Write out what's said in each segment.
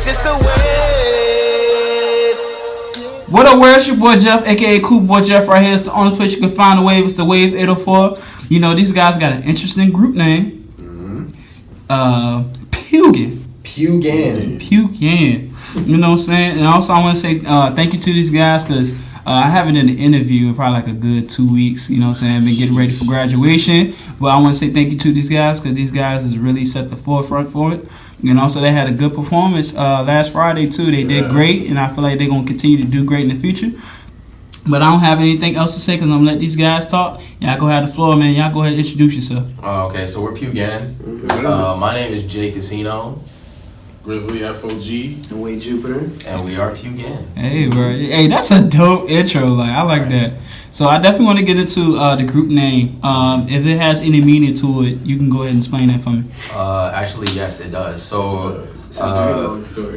It's just the wave. What up, where? It's your boy Jeff, aka Cool Boy Jeff, right here. It's the only place you can find the wave. It's the Wave 804. You know, these guys got an interesting group name. Peew. Gand. You know what I'm saying? And also, I want to say thank you to these guys because I haven't done an interview in probably like a good 2 weeks. You know what I'm saying? I've been getting ready for graduation. But I want to say thank you to these guys because these guys has really set the forefront for it. You know, so they had a good performance last Friday, too. They did great, and I feel like they're going to continue to do great in the future. But I don't have anything else to say because I'm going to let these guys talk. Y'all go ahead the floor, man. Y'all go ahead and introduce yourself. Okay, so we're Pew Gand. My name is Jay Casino. Grizzly FOG. And Wade Jupiter. And we are Pew Gand. Hey, bro. Hey, that's a dope intro. Like, I like that. So I definitely want to get into the group name. If it has any meaning to it, you can go ahead and explain that for me. Actually, yes, it does. So,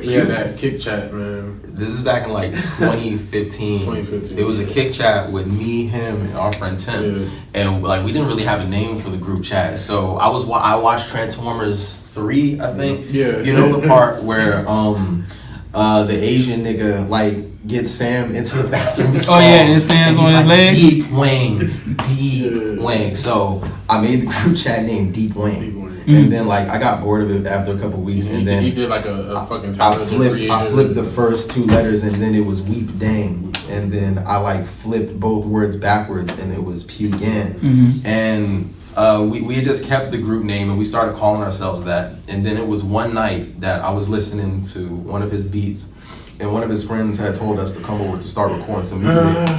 We had that kick chat, man. This is back in like 2015. 2015. It was a kick chat with me, him, and our friend Tim. Yeah. And like we didn't really have a name for the group chat. So I watched Transformers 3, I think. Yeah. You know the part where the Asian nigga like gets Sam into the bathroom. Oh yeah, and stands on his legs. Deep Wang. So I made the group chat name Deep Wang. And then like I got bored of it after a couple weeks, and then he did like a fucking. I flipped the first two letters, and then it was Weep Dang, and then I like flipped both words backwards, and it was Pew Gand. And we had just kept the group name, and we started calling ourselves that. And then it was one night that I was listening to one of his beats, and one of his friends had told us to come over to start recording some music,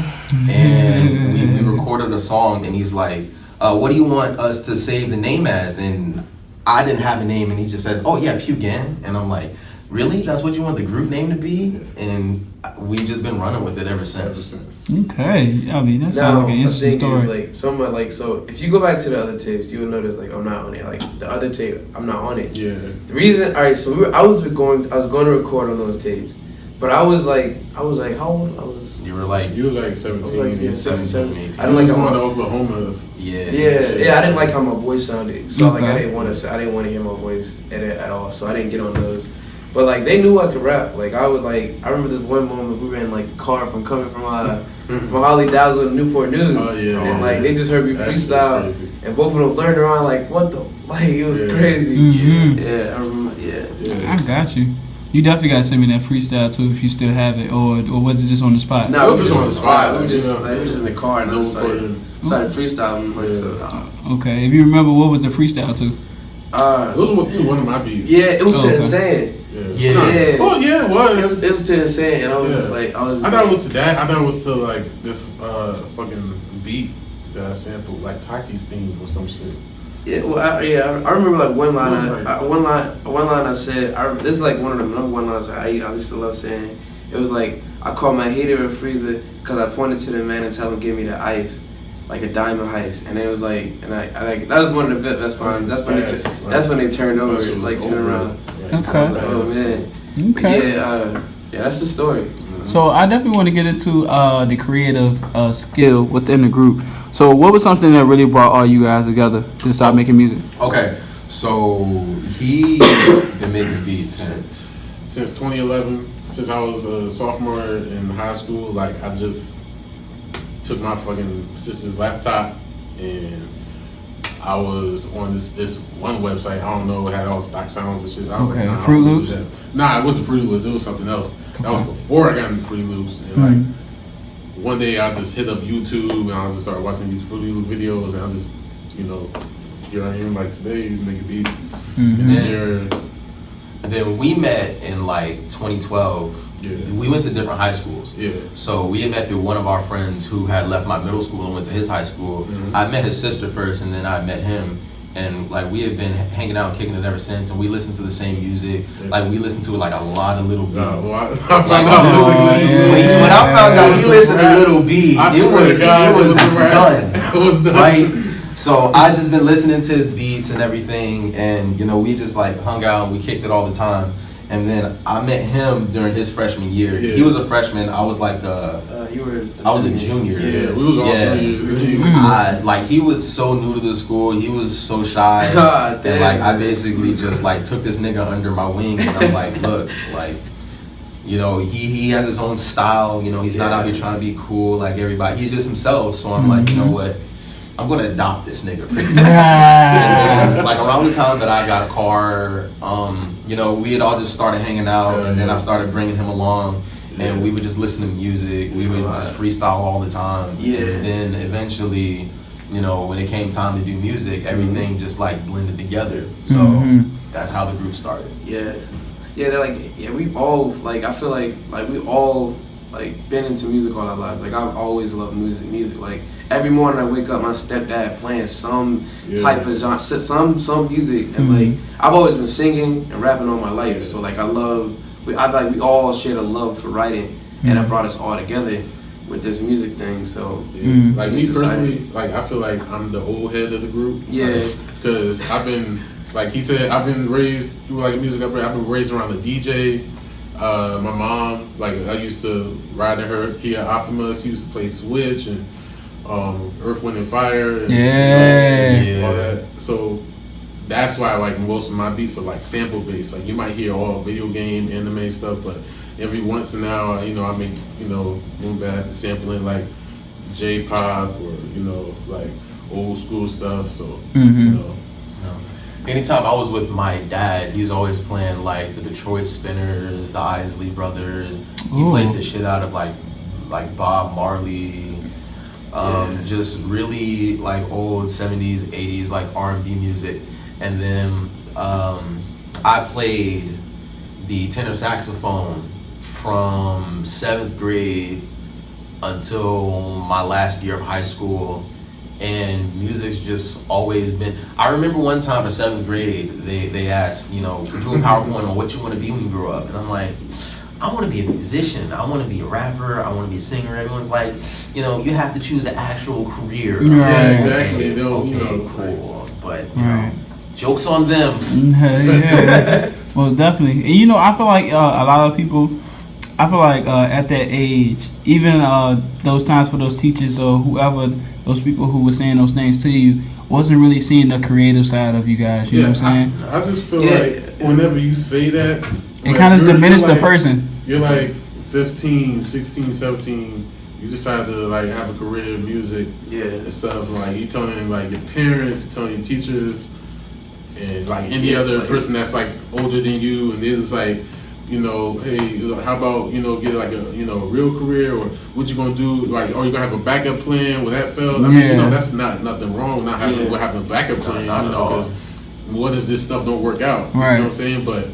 and we recorded a song, and he's like, what do you want us to save the name as? And I didn't have a name, and he just says, oh yeah, Pew Gand. And I'm like, really? That's what you want the group name to be? And we've just been running with it ever since. Okay, I mean that sounds like an interesting story. So if you go back to the other tapes, you will notice like I'm not on it. Like the other tape, I'm not on it. Yeah. The reason, all right. So I was going to record on those tapes, but I was like, how old? You were like 17, 17, 18. I didn't like going to Oklahoma. Yeah. I didn't like how my voice sounded, so like I didn't want to hear my voice at all, so I didn't get on those. But like they knew I could rap. Like I remember this one moment we were in like the car from Holly Dazzle to Newport News, and like they just heard me freestyle, and both of them learned around like what the it was crazy. Yeah, I remember. Yeah, I got you. You definitely gotta send me that freestyle too if you still have it, or was it just on the spot? No, it was just on the spot. We were just in the car and I started freestyling. Okay, if you remember, what was the freestyle to? Those were one of my beats. Yeah, it was to Insane. Yeah. Oh yeah, it was. It was to Insane, and I was just like, I thought it was to that. I thought it was to like this fucking beat that I sampled, like Taki's theme or some shit. Yeah, well, I remember like one line I said. This is like one of the number one lines I used to love saying. It was like, I call my hater a freezer because I pointed to the man and tell him give me the ice, like a diamond heist. And it was like, and I like that was one of the best lines. That's when they turned over, like turned around. Okay. Oh man. Okay. Yeah, that's the story. So I definitely want to get into the creative skill within the group. So what was something that really brought all you guys together to start making music? Okay, so he's been making beats since 2011. Since I was a sophomore in high school, like I just took my fucking sister's laptop and I was on this one website. I don't know, it had all stock sounds and shit. I was okay, like, Fruit Loops? Nah, it wasn't Fruit Loops. It was something else. That was before I got into Fruit Loops. And like one day I just hit up YouTube and I just started watching these Fruit Loops videos and I just, here I am like today making beats. And then we met in like 2012. Yeah. We went to different high schools. Yeah. So we had met through one of our friends who had left my middle school and went to his high school. I met his sister first and then I met him. And like we have been hanging out and kicking it ever since, and we listen to the same music. Yeah. Like we listen to like a lot of Little B. When I found out we listened to Little B, it was done. It was done. Right? So I just been listening to his beats and everything, and we just like hung out and we kicked it all the time. And then I met him during his freshman year. Yeah. He was a freshman. I was like I was a junior. Yeah, we was all juniors. He was so new to the school. He was so shy. God damn. And like I basically just like took this nigga under my wing, and I'm like, look, like, you know, he has his own style. You know, he's not out here trying to be cool like everybody. He's just himself. So I'm like, you know what? I'm gonna adopt this nigga. And then, like around the time that I got a car, you know, we had all just started hanging out, and then I started bringing him along, and we would just listen to music. We would just freestyle all the time. Yeah. And then eventually, you know, when it came time to do music, everything just like blended together. So that's how the group started. Yeah, they're like, we all like. I feel like we all like been into music all our lives. Like I've always loved music. Like every morning I wake up, my stepdad playing some type of genre, some music, and like I've always been singing and rapping all my life. So like I like we all shared a love for writing, and it brought us all together with this music thing. So like me personally, like I feel like I'm the old head of the group. Yeah, because I've been, like he said, I've been raised through like music. I've been raised around the DJ. My mom, like I used to ride in her Kia Optima. She used to play Switch and Earth, Wind and Fire and all that. So that's why like most of my beats are like sample based. Like you might hear all video game, anime stuff, but every once in a while, you know, I make, you know, boom bap sampling like J-pop or, you know, like old school stuff. So you know. Anytime I was with my dad, he was always playing like the Detroit Spinners, the Isley Brothers. He played the shit out of like Bob Marley, just really like old 70s, 80s like R&B music. And then I played the tenor saxophone from 7th grade until my last year of high school. And music's just always been. I remember one time in 7th grade, they asked, you know, do a PowerPoint on what you want to be when you grow up. And I'm like, I want to be a musician. I want to be a rapper. I want to be a singer. Everyone's like, you know, you have to choose an actual career. Yeah, exactly. Okay, you know, cool. But, you know, joke's on them. Well, definitely. And, you know, I feel like a lot of people, at that age, even those times for those teachers or whoever, those people who were saying those things to you, wasn't really seeing the creative side of you guys. You know what I'm saying? I just feel like whenever you say that, it kind of diminishes the person. You're like 15, 16, 17. You decide to like have a career in music and stuff. Like you telling like your parents, you telling your teachers, and like any other person that's like older than you, and it's like, you know, hey, how about, you know, get like a, you know, real career, or what you gonna do, like, are you gonna have a backup plan when that fails? I mean, you know, that's nothing wrong with not having a backup plan, you know, because what if this stuff don't work out? You know what I'm saying? But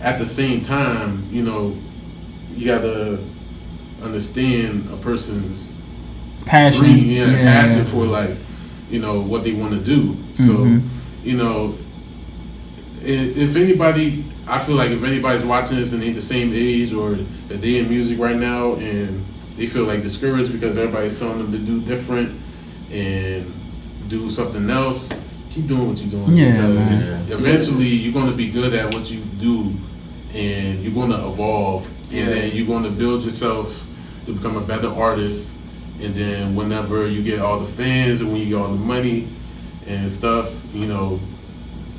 at the same time, you know, you gotta understand a person's passion, passion for like, you know, what they want to do. So, you know, if anybody, I feel like if anybody's watching this and they the same age or that they in music right now and they feel like discouraged because everybody's telling them to do different and do something else, keep doing what you're doing. Because eventually you're going to be good at what you do and you're going to evolve and then you're going to build yourself to become a better artist. And then whenever you get all the fans and when you get all the money and stuff, you know,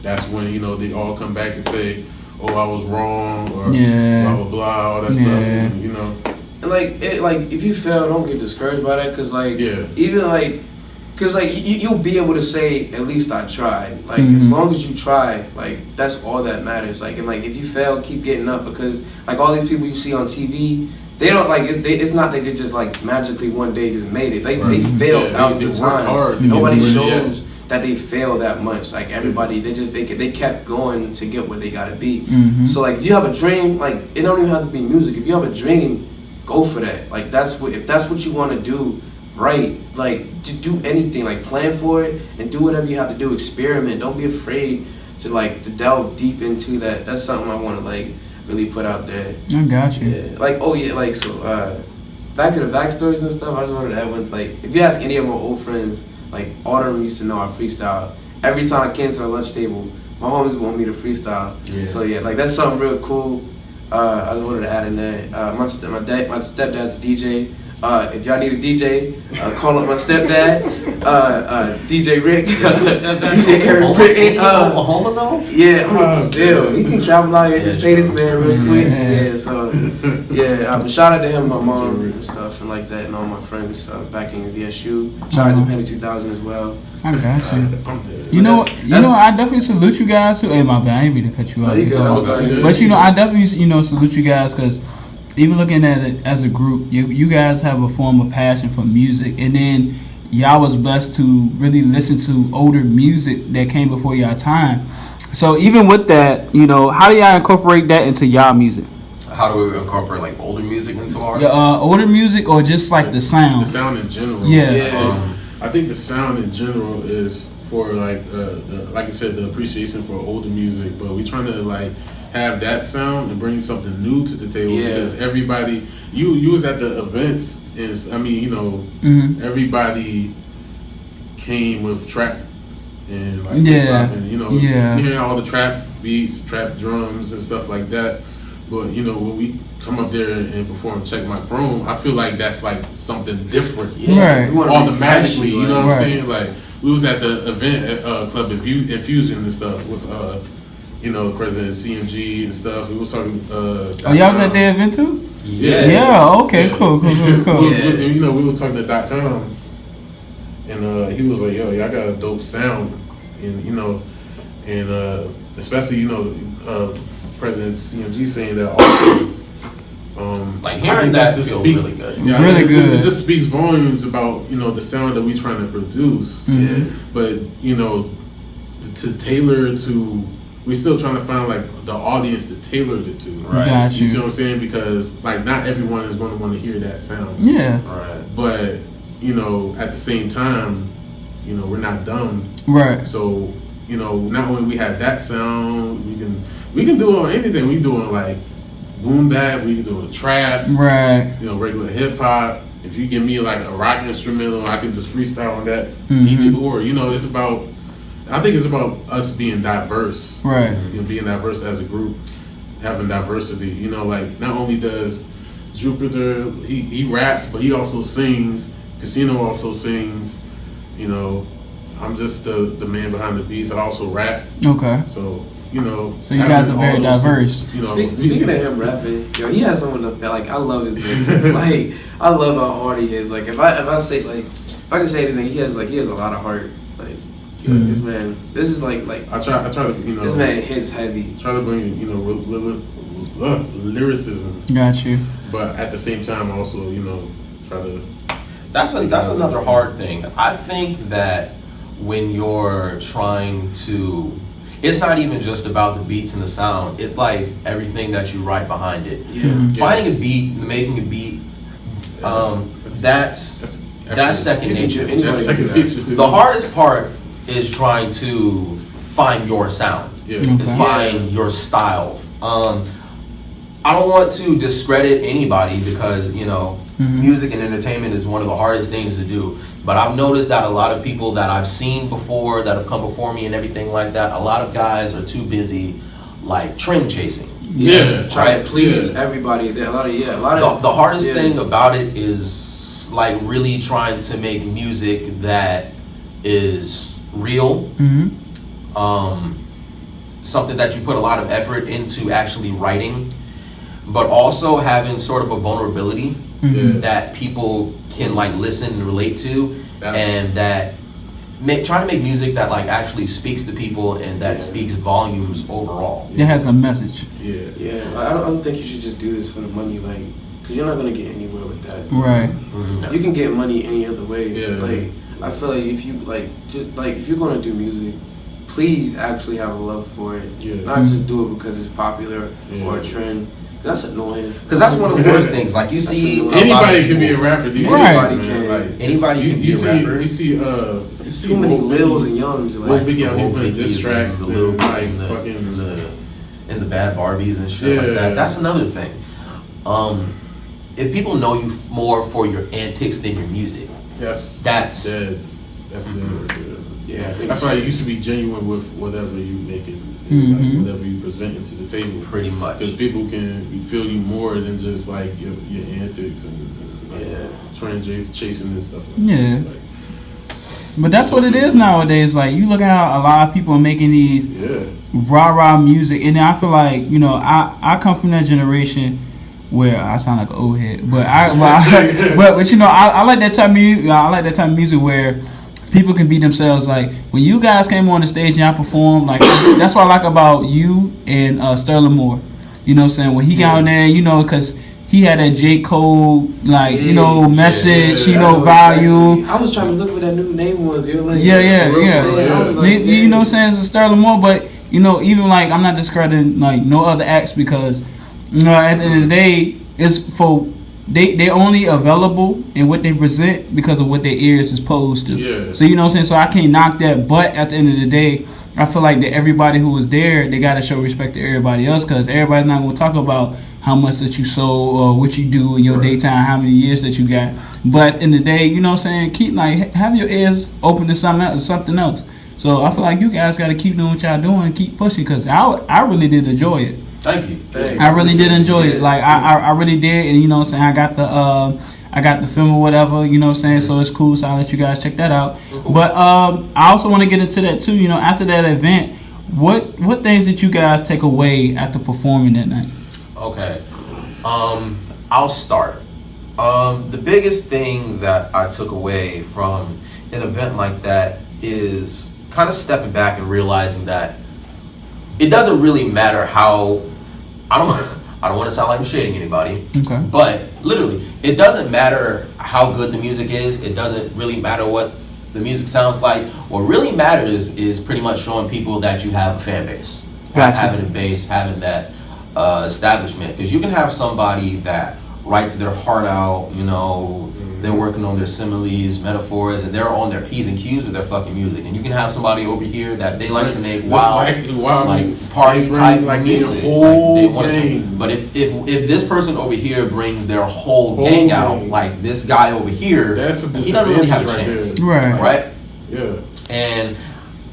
that's when, you know, they all come back and say, oh, I was wrong, or blah, blah, blah, all that stuff, and, you know. And, like, if you fail, don't get discouraged by that, because, like, even, like, because, like, you'll be able to say, at least I tried. Like, as long as you try, like, that's all that matters. Like, and, like, if you fail, keep getting up, because, like, all these people you see on TV, they don't, like, it's not that they just, like, magically one day just made it. They failed out the time. Nobody shows that they fail that much. Like everybody, they kept going to get where they gotta be. So like if you have a dream, like it don't even have to be music. If you have a dream, go for that. Like if that's what you want to do, right? Like to do anything, like plan for it and do whatever you have to do. Experiment. Don't be afraid to delve deep into that. That's something I want to like really put out there. I got you. Yeah. Like back to the backstories and stuff. I just wanted to add one. Like if you ask any of my old friends, like all of them used to know our freestyle. Every time I came to the lunch table, my homies want me to freestyle. Yeah. So yeah, like that's something real cool. I just wanted to add in there. My stepdad's a DJ. If y'all need a DJ, call up my stepdad, DJ Rick, DJ Eric Rick. In Oklahoma though? Yeah, I mean, still, he can travel out here, just pay this man real quick. Yeah, so, yeah, but shout out to him, my mom and stuff, and like that, and all my friends back in VSU. Shout out to Penny 2000 as well. I got you. I'm dead. You know, I definitely salute you guys too. Hey, my bad, I ain't mean to cut you off. you good. But you know, I definitely salute you guys because even looking at it as a group, you guys have a form of passion for music, and then y'all was blessed to really listen to older music that came before y'all time. So even with that, you know, how do y'all incorporate that into y'all music? How do we incorporate like older music into our? Older music or just like the sound? The sound in general. Yeah. I think the sound in general is for like I said, the appreciation for older music, but we trying to like have that sound and bring something new to the table because everybody, you was at the events, and I mean, you know, everybody came with trap and like hip-hop and, you know, you hear all the trap beats, trap drums and stuff like that. But you know, when we come up there and perform Check My Chrome, I feel like that's like something different. Right. Automatically, you know what I'm saying? Like we was at the event at Club Infusion and stuff with you know, President CMG and stuff. We was talking. Y'all was at the event too? Yeah. Yeah. Okay. Cool. And, you know, we was talking to .com, and he was like, "Yo, y'all got a dope sound," and you know, and especially you know, President CMG saying that also. Like I hearing think that just feels speak, really good. Yeah, Really good. It just speaks volumes about, you know, the sound that we trying to produce. But you know, to tailor to. We still trying to find like the audience to tailor it to. Right. Got you. You see what I'm saying? Because like not everyone is going to want to hear that sound. Yeah. Right. But you know, at the same time, you know, we're not dumb. Right. So you know, not only we have that sound, we can do on anything. We doing like boom bap. We can do a trap. Right. You know, regular hip hop. If you give me like a rock instrumental, I can just freestyle on that. Either or. You know, it's about. I think it's about us being diverse, right? You know, being diverse as a group, having diversity. You know, like not only does Jupiter he raps, but he also sings. Casino also sings. You know, I'm just the man behind the beats. I also rap. Okay. So you know, so you guys are very diverse. You know, speaking of him rapping, yo, he has some of the like I love his music. Like I love how hard he is. Like if I say like if I can say anything, he has a lot of heart. Like. This man, this is like I try to you know. This man hits heavy. Try to bring you know lyricism. Got you. But at the same time, also you know try to. That's another hard thing. I think that when you're trying to, it's not even just about the beats and the sound. It's like everything that you write behind it. Finding a beat, making a beat. That's second nature. The hardest part is trying to find your sound, find your style. I don't want to discredit anybody because, you know, music and entertainment is one of the hardest things to do. But I've noticed that a lot of people that I've seen before, that have come before me and everything like that, a lot of guys are too busy, like, trend chasing. Try to please everybody. A lot of the hardest thing about it is, like, really trying to make music that is real, something that you put a lot of effort into actually writing, but also having sort of a vulnerability that people can like listen and relate to, and that trying to make music that like actually speaks to people and that speaks volumes overall. It has a message. I don't think you should just do this for the money, like, because you're not gonna get anywhere with that. Right. You can get money any other way. Like, I feel like if you if you're gonna do music, please actually have a love for it. Not just do it because it's popular or a trend. That's annoying. Because that's one of the worst things. Like you see, anybody can be a rapper. Anybody can. Like, anybody can be a rapper. You see too many Lils and Youngs. Like Vicky out here putting diss tracks and like fucking and the bad Barbies and shit like that. That's another thing. If people know you more for your antics than your music, that's dead. That's dead. Yeah, I think I feel like you used to be genuine with whatever you making, like whatever you presenting to the table. Pretty much. Because people can feel you more than just like your antics and like trend chasing and stuff like that. Yeah. But that's what it is nowadays. Like, you look at how a lot of people are making these rah-rah music. And I feel like, you know, I come from that generation where I sound like an old head. But but you know, I like that type of music. I like that type of music where people can be themselves. Like, when you guys came on the stage and y'all performed, like, that's what I like about you and Sterling Moore. You know what I'm saying? When he got on there, you know, because he had that J. Cole, like, you know, message, you know, volume. I was trying to look for that new name was. You're like, Yeah. I was like, You know what I'm saying? It's a Sterling Moore, but, you know, even, like, I'm not discrediting, like, no other acts because, you know, at the end of the day, it's for, they only available in what they present because of what their ears is posed to. Yeah. So, you know what I'm saying? So I can't knock that, but at the end of the day, I feel like that everybody who was there, they got to show respect to everybody else because everybody's not going to talk about how much that you sold or what you do in your daytime, how many years that you got. But in the day, you know what I'm saying, keep, like, have your ears open to something else. So I feel like you guys got to keep doing what y'all doing and keep pushing because I really did enjoy it. Thank you. I really did enjoy it. Like, I really did. And, you know what I'm saying, I got the film or whatever, you know what I'm saying, so it's cool, so I'll let you guys check that out. Cool. But I also want to get into that too, you know, after that event, what things did you guys take away after performing that night? Okay. I'll start. The biggest thing that I took away from an event like that is kind of stepping back and realizing that it doesn't really matter how, I don't want to sound like I'm shading anybody, okay, but literally, it doesn't matter how good the music is. It doesn't really matter what the music sounds like. What really matters is pretty much showing people that you have a fan base, gotcha. Having a base, having that establishment. Because you can have somebody that writes their heart out, you know, they're working on their similes, metaphors, and they're on their P's and Q's with their fucking music. And you can have somebody over here that they like to make wild party type like music. Whole they want gang. but if this person over here brings their whole gang out, like this guy over here, that's a he doesn't really have a chance. there. Right? Yeah. And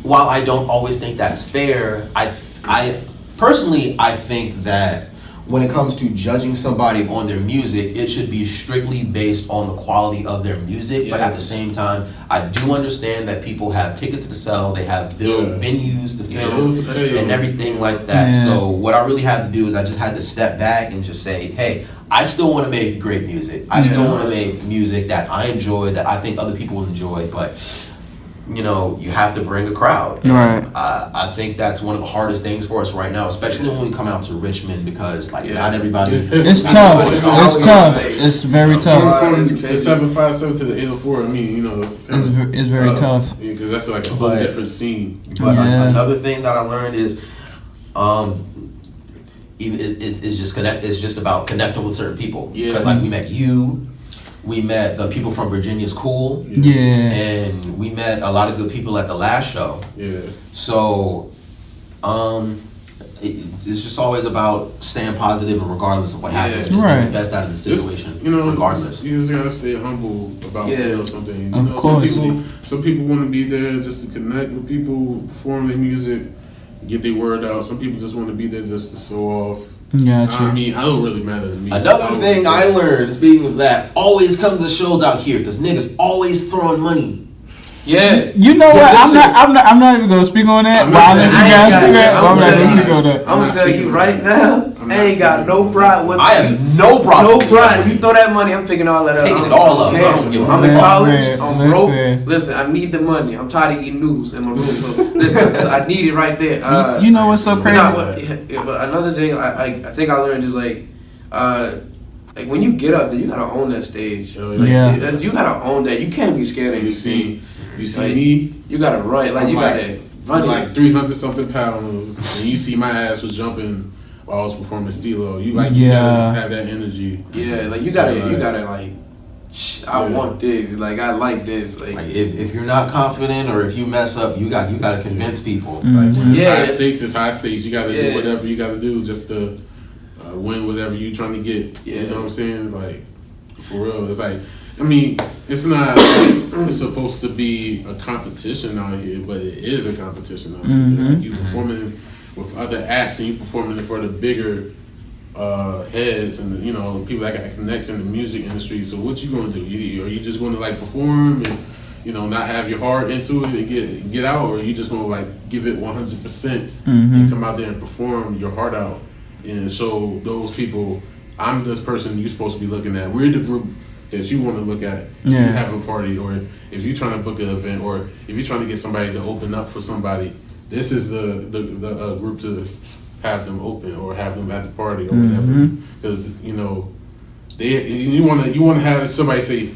while I don't always think that's fair, I personally, I think that when it comes to judging somebody on their music, it should be strictly based on the quality of their music. Yes. But at the same time, I do understand that people have tickets to sell, they have venues to film, and everything like that. Yeah. So what I really had to do is I just had to step back and just say, hey, I still want to make great music. I still want to make music that I enjoy, that I think other people enjoy, but you know, you have to bring a crowd. Right. I think that's one of the hardest things for us right now, especially when we come out to Richmond, because like not everybody. It's tough. It's tough. It's very tough. From the 757 to the 804, I mean, you know, it's very tough. Yeah, because that's like a whole different scene. But another thing that I learned is, it's just about connecting with certain people. Yeah. Because like we met you. We met the people from Virginia's Cool. Yeah. And we met a lot of good people at the last show. Yeah. So, it's just always about staying positive and regardless of what happens. Just make the best out of the situation, just, you know, regardless. You just gotta stay humble about something. You of know, course. Some people want to be there just to connect with people, perform their music, get their word out. Some people just want to be there just to show off. Gotcha. I mean, I don't really matter to me. Another thing I learned, speaking of that, always come to shows out here because niggas always throwing money. Yeah. You know what? I'm not even gonna speak on that. But I'll let you guys see that. I'm gonna tell you right now, I ain't got no pride whatsoever. I have no problem. No pride. If you throw that money, I'm picking all that up. Taking it all up. I'm in college. I'm broke. Listen, I need the money. I'm tired of eating noodles in my room. So listen, I need it right there. You know what's so crazy? But another thing I think I learned is like when you get up there, you gotta own that stage. You gotta own that. You can't be scared of anything. You see me? You gotta run. Like, you gotta run. Like 300 something pounds. And you see my ass was jumping while I was performing Stilo. You gotta have that energy. Yeah, like you gotta like. I want this. Like, I like this. Like if you're not confident or if you mess up, you gotta convince people. Mm-hmm. Like when it's high stakes. You gotta do whatever you gotta do just to win whatever you trying to get. Yeah. You know what I'm saying? Like, for real, it's like I mean, it's not. It's supposed to be a competition out here, but it is a competition out here. Like you performing with other acts, and you performing for the bigger heads, and people that got connects in the music industry. So what you gonna do? Are you just gonna like perform and not have your heart into it and get out, or are you just gonna like give it 100% and come out there and perform your heart out and show those people, I'm this person you're supposed to be looking at. We're the group that you want to look at if you have a party, or if you're trying to book an event, or if you're trying to get somebody to open up for somebody. This is the group to have them open or have them at the party or whatever. Because you want to have somebody say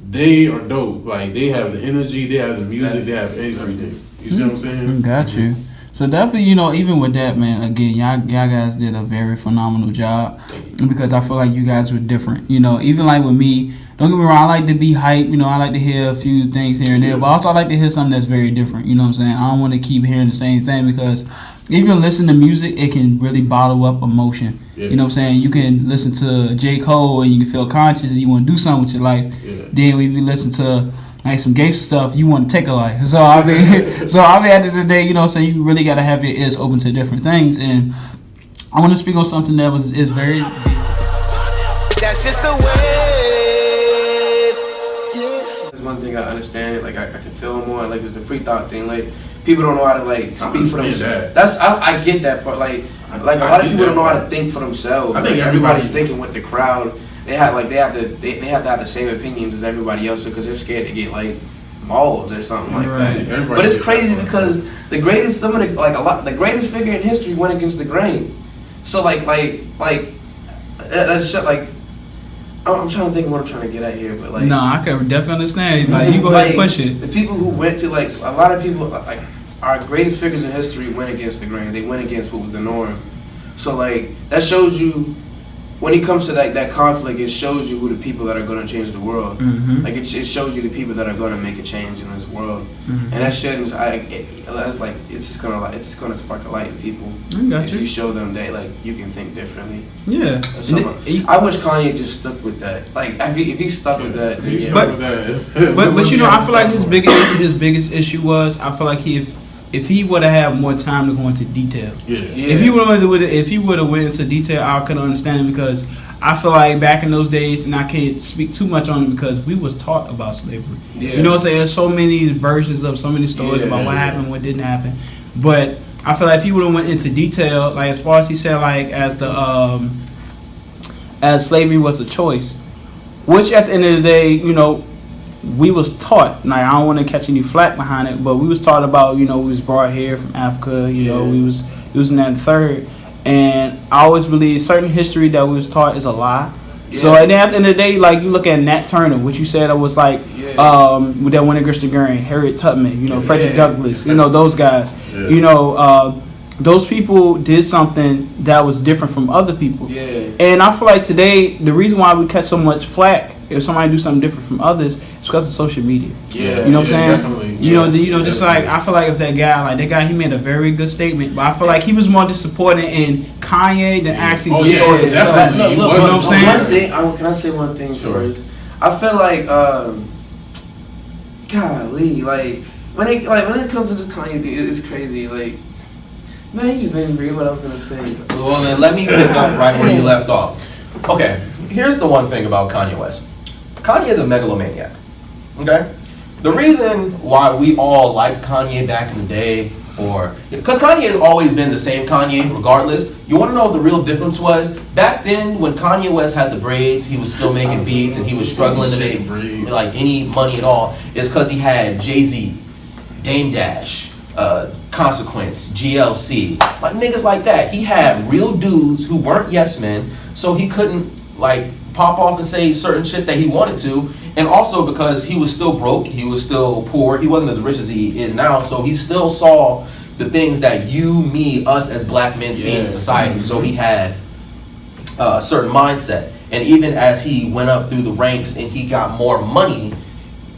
they are dope. Like they have the energy, they have the music, they have everything. You see what I'm saying? Got you. So definitely, even with that, man, again, y'all guys did a very phenomenal job, because I feel like you guys were different. Even like with me, don't get me wrong, I like to be hype. I like to hear a few things here and there, but also I like to hear something that's very different. You know what I'm saying? I don't want to keep hearing the same thing, because even listening to music, it can really bottle up emotion. Yeah. You know what I'm saying? You can listen to J. Cole and you can feel conscious and you want to do something with your life. Yeah. Then if you listen to like some gangster stuff, you want to take a life. So I mean, at the end of the day, you really got to have your ears open to different things. And I want to speak on something that is very. That's just the way. That's one thing I understand. Like I can feel more. Like it's the free thought thing. Like people don't know how to like speak for themselves. I get that part. Like a lot of people don't know how to think for themselves. I think everybody's thinking with the crowd. They have to have the same opinions as everybody else, because they're scared to get like mauled or something like that. But it's crazy because the greatest figure in history went against the grain. So I'm trying to think of what I'm trying to get at here, but like. No, I can definitely understand. Like you go ahead and push it. The people who went to like a lot of people like our greatest figures in history went against the grain. They went against what was the norm. So like that shows you. When it comes to that conflict, it shows you who the people that are going to change the world. Like it shows you the people that are going to make a change in this world, and that shouldn't. It's gonna spark a light in people if you show them that like you can think differently. Yeah. I wish Kanye just stuck with that. Like if he stuck with that. But I feel like his biggest issue was I feel like if he would have had more time to go into detail, if he would have went into detail, I could understand it, because I feel like back in those days, and I can't speak too much on it because we was taught about slavery. You know what I'm saying? There's so many versions of so many stories about what happened, what didn't happen. But I feel like if he would have went into detail, like as far as he said, like as slavery was a choice, which at the end of the day, we was taught, like I don't want to catch any flack behind it, but we was taught about, we was brought here from Africa, we was in that third, and I always believe certain history that we was taught is a lie. So at the end of the day, like you look at Nat Turner, what you said, it was like with that went against the grain, Harriet Tubman, Frederick Douglass, those guys, those people did something that was different from other people. And I feel like today, the reason why we catch so much flack if somebody do something different from others, it's because of social media. You know what I'm saying? Definitely. Just like I feel like if that guy, he made a very good statement, but I feel like he was more disappointed in Kanye than actually the story itself. Look, you know what I'm saying? Can I say one thing first? I feel like, golly, like when it comes to the Kanye thing, it's crazy. Like, man, you just made me forget what I was gonna say. Well, then let me pick up right where you left off. Okay, here's the one thing about Kanye West. Kanye is a megalomaniac, okay? The reason why we all liked Kanye back in the day, because Kanye has always been the same Kanye regardless. You want to know what the real difference was? Back then, when Kanye West had the braids, he was still making beats and he was struggling to make like any money at all. It's because he had Jay-Z, Dame Dash, Consequence, GLC, like niggas like that. He had real dudes who weren't yes men, so he couldn't like pop off and say certain shit that he wanted to, and also because he was still broke, he was still poor, he wasn't as rich as he is now, so he still saw the things that you, me, us as black men see in society. So he had a certain mindset, and even as he went up through the ranks and he got more money,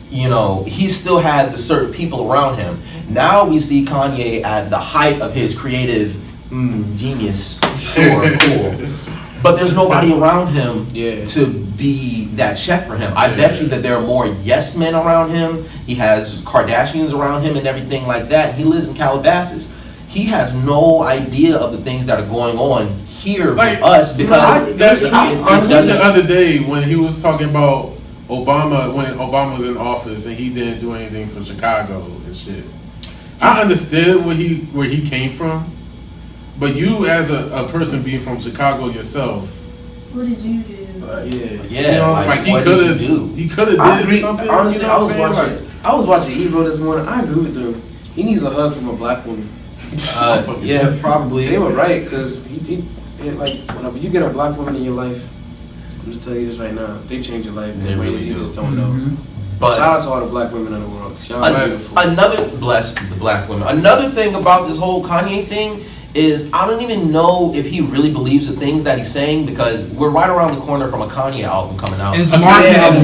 he still had the certain people around him. Now we see Kanye at the height of his creative genius. Sure, cool. but there's nobody around him Yeah. to be that check for him. I bet you that there are more yes men around him. He has Kardashians around him and everything like that. He lives in Calabasas. He has no idea of the things that are going on here Like, with us because I tweeted the other day when he was talking about Obama, when Obama was in office and he didn't do anything for Chicago and shit. I understood where he came from, but you as a person being from Chicago yourself, What did you do? Yeah, you know, like, he what could did have you do? He could have I did agree. something. Honestly, you know what I'm saying? I was watching Ebro this morning. I agree with him. He needs a hug from a black woman. Yeah, probably. They were right because like whenever you get a black woman in your life, I'm just telling you this right now, they change your life They in ways really you do. just don't know. But Shout out to all the black women in the world. Shout out to beautiful. another bless the black women. Another thing about this whole Kanye thing is I don't even know if he really believes the things that he's saying because we're right around the corner from a Kanye album coming out. It's And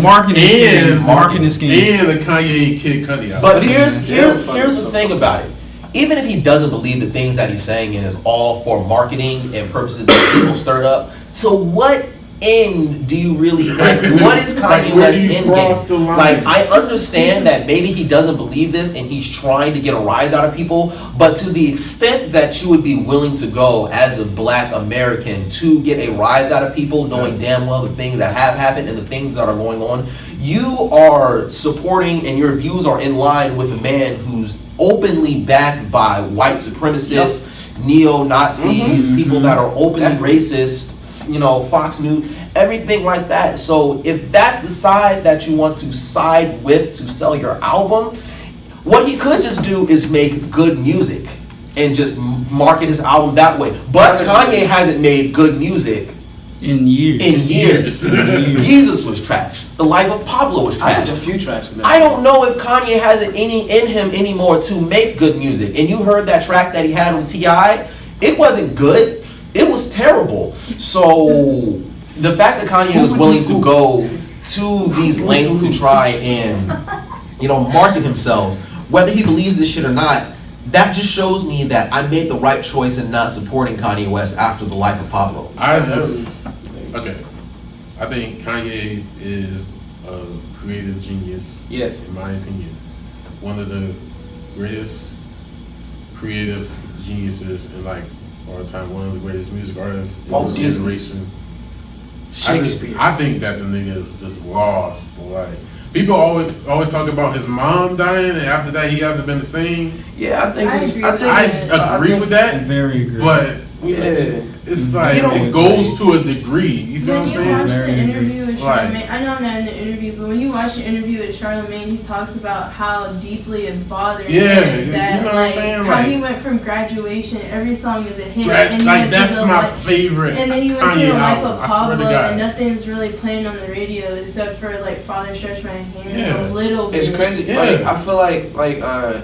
marketing scheme. And the Kanye Kid Cudi out. But here's the thing about it. Even if he doesn't believe the things that he's saying and is all for marketing and purposes that people stirred up, to what end do you really like? What is Like, Kanye where West's do you end cross game? the line? Like, I understand that maybe he doesn't believe this and he's trying to get a rise out of people, but to the extent that you would be willing to go as a black American to get a rise out of people, knowing damn well the things that have happened and the things that are going on, you are supporting and your views are in line with a man who's openly backed by white supremacists, neo-Nazis, people that are openly racist, you know, Fox News, everything like that. So if that's the side that you want to side with to sell your album, what he could just do is make good music and just market his album that way. But Kanye hasn't made good music in years. Jesus was trash. The Life of Pablo was I trash. think a few tracks from that. I don't know if Kanye has it any in him anymore to make good music. And you heard that track that he had with T.I. It wasn't good. It was terrible. So the fact that Kanye was willing to go to these lengths to try and, you know, market himself, whether he believes this shit or not, that just shows me that I made the right choice in not supporting Kanye West after the Life of Pablo. I think Kanye is a creative genius. Yes. In my opinion. One of the greatest creative geniuses in like all time, one of the greatest music artists in this generation. Shakespeare. I think that the nigga is just lost. Like people always talk about his mom dying, and after that he hasn't been the same. Yeah, I I agree with that. Very agree. But you know, it's like it goes to a degree. You see what I'm When you saying? watch the interview with Like- Charlamagne, I know I'm not in the interview, but when you watch the interview with Charlamagne, he talks about how deeply it bothered him that, you know what I'm saying? how Like- he went from Graduation, every song is a hit, Right, and he like went to that's the my Life- favorite. and then you went to Kanye the Life album. of I swear to Pablo, God. and nothing's really playing on the radio except for like Father Stretch My Hand Yeah. a little bit. It's crazy. Yeah. Like I feel like I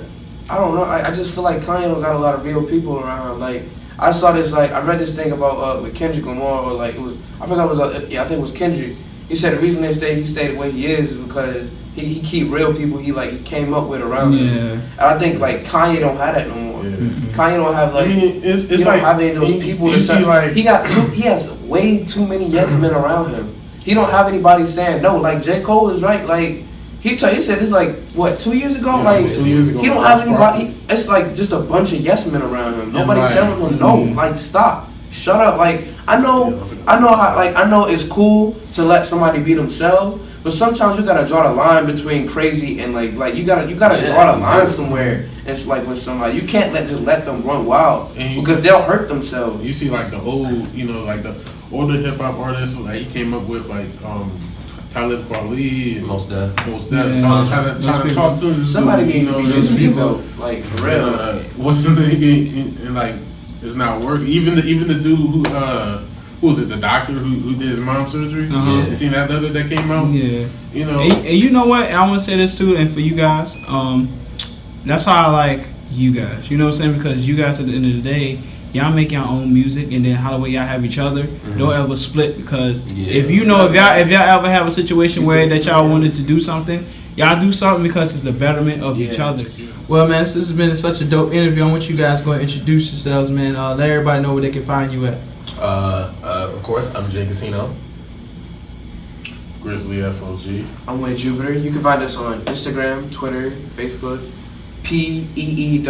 don't know. I just feel like Kanye don't got a lot of real people around. Like I saw this. Like I read this thing about with Kendrick Lamar, or like it was. I forgot it was. I think it was Kendrick. He said the reason he stayed the way he is because he keep real people he came up with around him. And I think like Kanye don't have that no more. Yeah. Kanye don't have like. I mean, it's he don't like have any of those people. You see, like he has way too many yes men around him. He don't have anybody saying no. Like J. Cole is right. Like he said this like what 2 years ago. Yeah, like 2 years ago. he don't have anybody. It's like just a bunch of yes men around him. Nobody like- telling him no. Like stop, shut up. Like I know it's cool to let somebody be themselves, but sometimes you gotta draw the line between crazy and like you gotta draw the line somewhere. It's like with somebody you can't just let them run wild because they'll hurt themselves. You see, like the old, like the older hip hop artists, like he came up with like Talib Kweli and Most Def. Trying to talk to him. Somebody dude, need to be those his people. seatbelt, like for real. What's the name? And like it's not working. Even the dude who was it? The doctor who did his mom's surgery. You seen that letter that came out? Yeah. You know. And you know what? I want to say this too, and for you guys, that's how I like you guys. You know what I'm saying? Because you guys, at the end of the day, y'all make your own music, and then how the way y'all have each other. Don't ever split because if y'all ever have a situation where that y'all wanted to do something, y'all do something because it's the betterment of each other. Well, man, this has been such a dope interview. I want you guys go and introduce yourselves, man. Let everybody know where they can find you at. Of course, I'm Jay Casino. Grizzly FOG. I'm Wade Jupiter. You can find us on Instagram, Twitter, Facebook. PEEWGAND.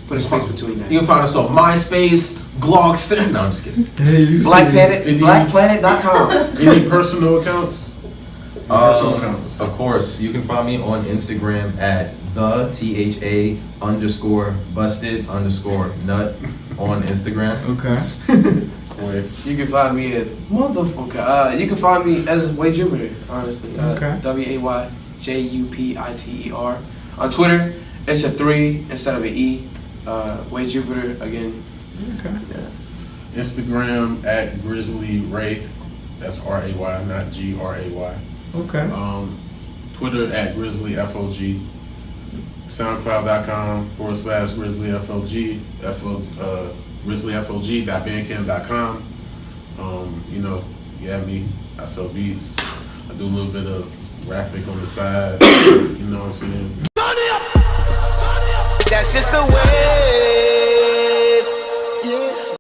Put a space between that. You can find us on MySpace, Glogster. No, I'm just kidding. Blackplanet.com. Any personal accounts? Of course, you can find me on Instagram at _busted_nut on Instagram. Okay. You can find me as motherfucker. You can find me as Wade Jupiter, honestly. Okay. WAYJUPITER. On Twitter, it's a 3 instead of an E. Wade Jupiter again. Okay. Yeah. Instagram at Grizzly Ray. That's RAY, not GRAY. Okay. Twitter at Grizzly FOG. SoundCloud.com/Grizzly FOG. GrizzlyFOG.bandcamp.com. You have me. I sell beats. I do a little bit of graphic on the side. You know what I'm saying? That's just the way.